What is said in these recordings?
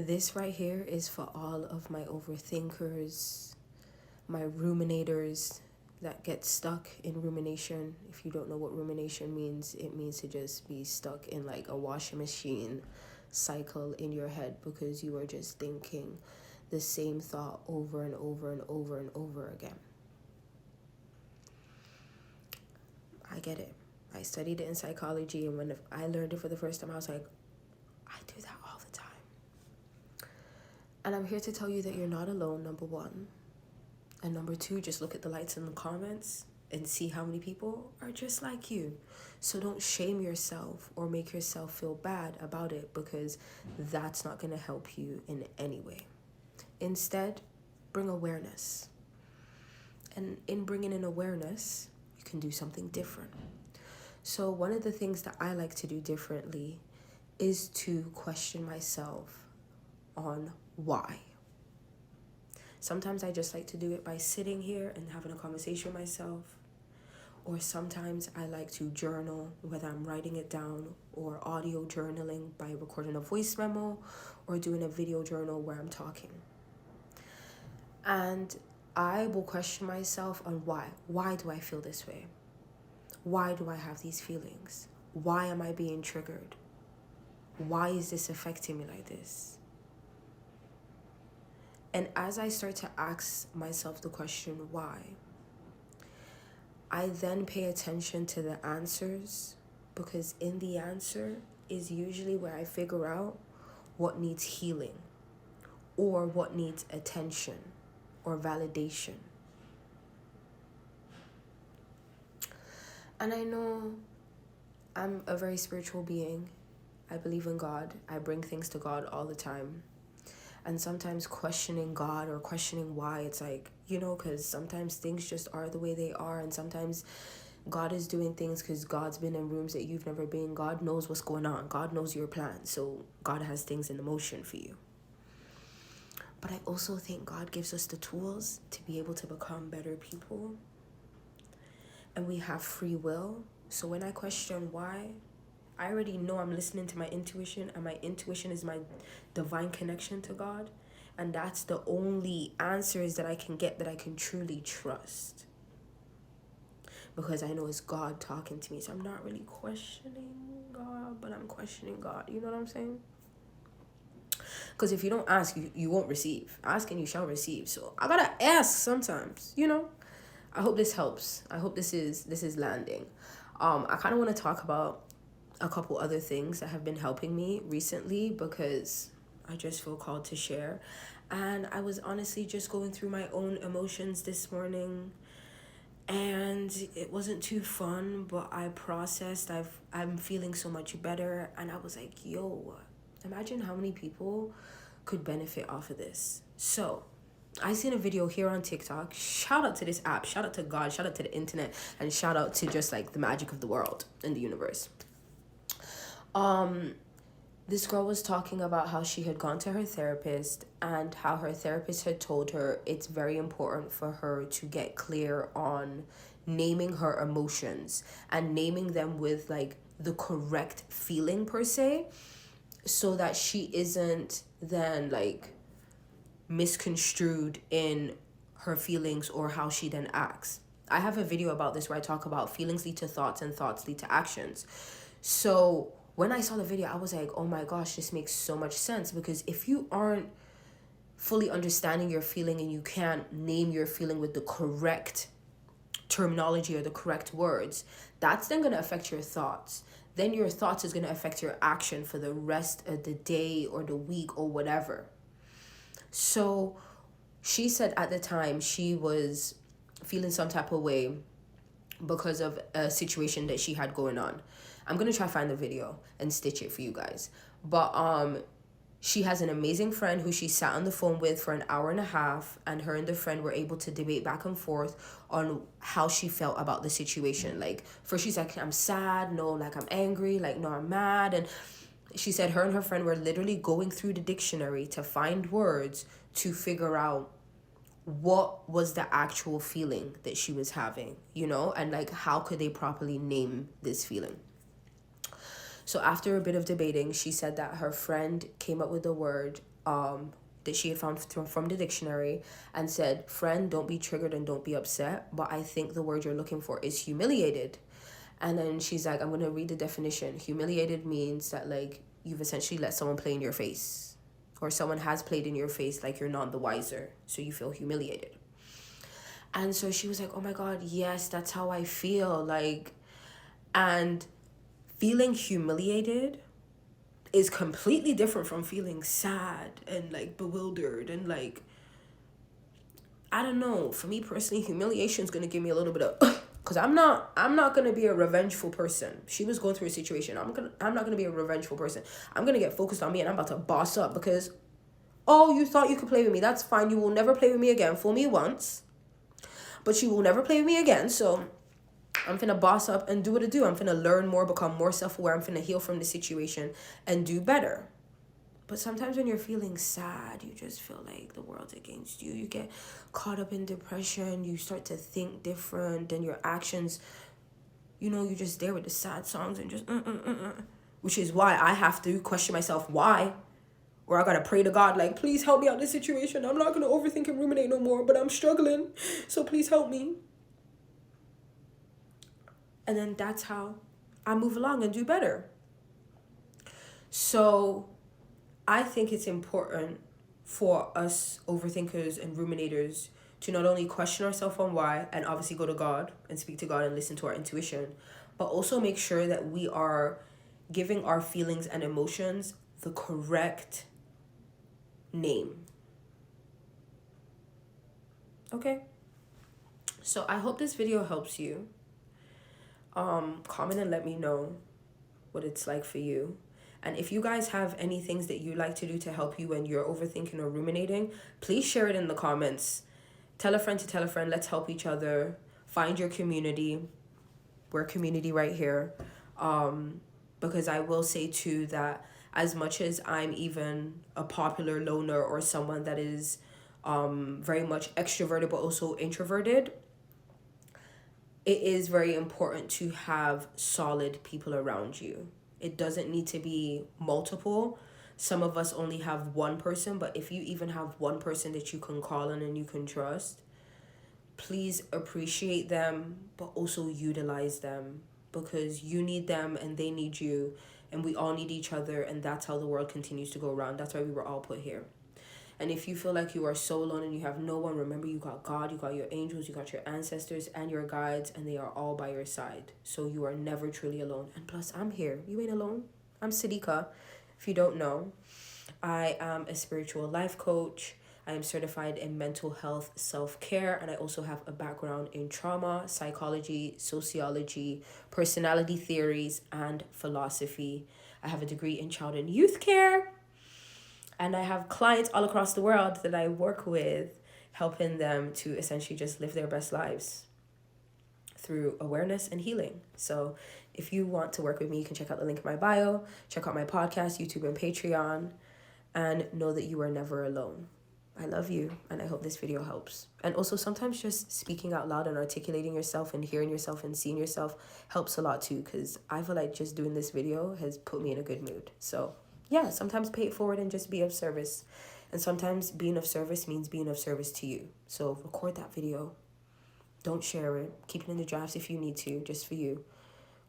This right here is for all of my overthinkers, my ruminators that get stuck in rumination. If you don't know what rumination means, it means to just be stuck in like a washing machine cycle in your head because you are just thinking the same thought over and over and over and over again. I get it. I studied it in psychology, and when I learned it for the first time, I was like, I do that all the time. And I'm here to tell you that you're not alone, number one. And number two, just look at the lights in the comments and see how many people are just like you. So don't shame yourself or make yourself feel bad about it, because that's not going to help you in any way. Instead, bring awareness. And in bringing in awareness, you can do something different. So one of the things that I like to do differently is to question myself on why. Sometimes I just like to do it by sitting here and having a conversation with myself. Or sometimes I like to journal, whether I'm writing it down or audio journaling by recording a voice memo or doing a video journal where I'm talking. And I will question myself on why. Why do I feel this way? Why do I have these feelings? Why am I being triggered? Why is this affecting me like this? And as I start to ask myself the question why, I then pay attention to the answers, because in the answer is usually where I figure out what needs healing or what needs attention or validation. And I know I'm a very spiritual being. I believe in God. I bring things to God all the time. And sometimes questioning God or questioning why, it's like, because sometimes things just are the way they are. And sometimes God is doing things because God's been in rooms that you've never been. God knows what's going on. God knows your plan. So God has things in motion for you. But I also think God gives us the tools to be able to become better people. And we have free will. So when I question why, I already know I'm listening to my intuition, and my intuition is my divine connection to God. And that's the only answers that I can get that I can truly trust. Because I know it's God talking to me. So I'm not really questioning God, but I'm questioning God. You know what I'm saying? Because if you don't ask, you won't receive. Ask and you shall receive. So I gotta ask sometimes, I hope this helps. I hope this is landing. I kind of want to talk about a couple other things that have been helping me recently, because I just feel called to share. And I was honestly just going through my own emotions this morning, and it wasn't too fun, but I processed. I'm feeling so much better, and I was like, yo, imagine how many people could benefit off of this. So I seen a video here on TikTok. Shout out to this app, shout out to God, shout out to the internet, and shout out to just like the magic of the world and the universe. This girl was talking about how she had gone to her therapist, and how her therapist had told her it's very important for her to get clear on naming her emotions and naming them with like the correct feeling per se, so that she isn't then like misconstrued in her feelings or how she then acts. I have a video about this where I talk about feelings lead to thoughts and thoughts lead to actions. So when I saw the video, I was like, oh my gosh, this makes so much sense. Because if you aren't fully understanding your feeling and you can't name your feeling with the correct terminology or the correct words, that's then going to affect your thoughts. Then your thoughts is going to affect your action for the rest of the day or the week or whatever. So she said at the time she was feeling some type of way because of a situation that she had going on. I'm going to try to find the video and stitch it for you guys. But she has an amazing friend who she sat on the phone with for an hour and a half, and her and the friend were able to debate back and forth on how she felt about the situation. Like, first she's like, I'm sad, no, like I'm angry, like no, I'm mad. And she said her and her friend were literally going through the dictionary to find words to figure out what was the actual feeling that she was having, and like how could they properly name this feeling. So after a bit of debating, she said that her friend came up with the word that she had found from the dictionary, and said, friend, don't be triggered and don't be upset, but I think the word you're looking for is humiliated. And then she's like, I'm going to read the definition. Humiliated means that, like, you've essentially let someone play in your face, or someone has played in your face, like you're none the wiser, so you feel humiliated. And so she was like, oh my God, yes, that's how I feel. Like, and feeling humiliated is completely different from feeling sad and like bewildered and like, I don't know. For me personally, humiliation is gonna give me a little bit of, because I'm not gonna be a revengeful person. She was going through a situation. I'm not gonna be a revengeful person. I'm gonna get focused on me, and I'm about to boss up because, oh, you thought you could play with me. That's fine. You will never play with me again. Fool me once, but you will never play with me again. So I'm finna boss up and do what I do. I'm finna learn more, become more self-aware. I'm finna heal from the situation and do better. But sometimes when you're feeling sad, you just feel like the world's against you. You get caught up in depression. You start to think different. Then your actions, you're just there with the sad songs and just, which is why I have to question myself, why? Or I gotta pray to God, like, please help me out of this situation. I'm not gonna overthink and ruminate no more, but I'm struggling. So please help me. And then that's how I move along and do better. So I think it's important for us overthinkers and ruminators to not only question ourselves on why, and obviously go to God and speak to God and listen to our intuition, but also make sure that we are giving our feelings and emotions the correct name. Okay? So I hope this video helps you. Comment and let me know what it's like for you. And if you guys have any things that you like to do to help you when you're overthinking or ruminating, please share it in the comments. Tell a friend to tell a friend. Let's help each other. Find your community. We're a community right here. Because I will say too that as much as I'm even a popular loner or someone that is very much extroverted but also introverted, it is very important to have solid people around you. It doesn't need to be multiple. Some of us only have one person, but if you even have one person that you can call on and you can trust, please appreciate them, but also utilize them, because you need them and they need you, and we all need each other, and that's how the world continues to go around. That's why we were all put here. And if you feel like you are so alone and you have no one, remember you got God, you got your angels, you got your ancestors and your guides, and they are all by your side. So you are never truly alone. And plus, I'm here. You ain't alone. I'm Sidika. If you don't know, I am a spiritual life coach. I am certified in mental health self-care, and I also have a background in trauma, psychology, sociology, personality theories, and philosophy. I have a degree in child and youth care. And I have clients all across the world that I work with, helping them to essentially just live their best lives through awareness and healing. So if you want to work with me, you can check out the link in my bio, check out my podcast, YouTube, and Patreon, and know that you are never alone. I love you, and I hope this video helps. And also sometimes just speaking out loud and articulating yourself and hearing yourself and seeing yourself helps a lot too, because I feel like just doing this video has put me in a good mood. So yeah, sometimes pay it forward and just be of service. And sometimes being of service means being of service to you. So record that video. Don't share it. Keep it in the drafts if you need to, just for you.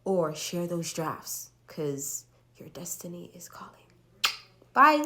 Or share those drafts, because your destiny is calling. Bye.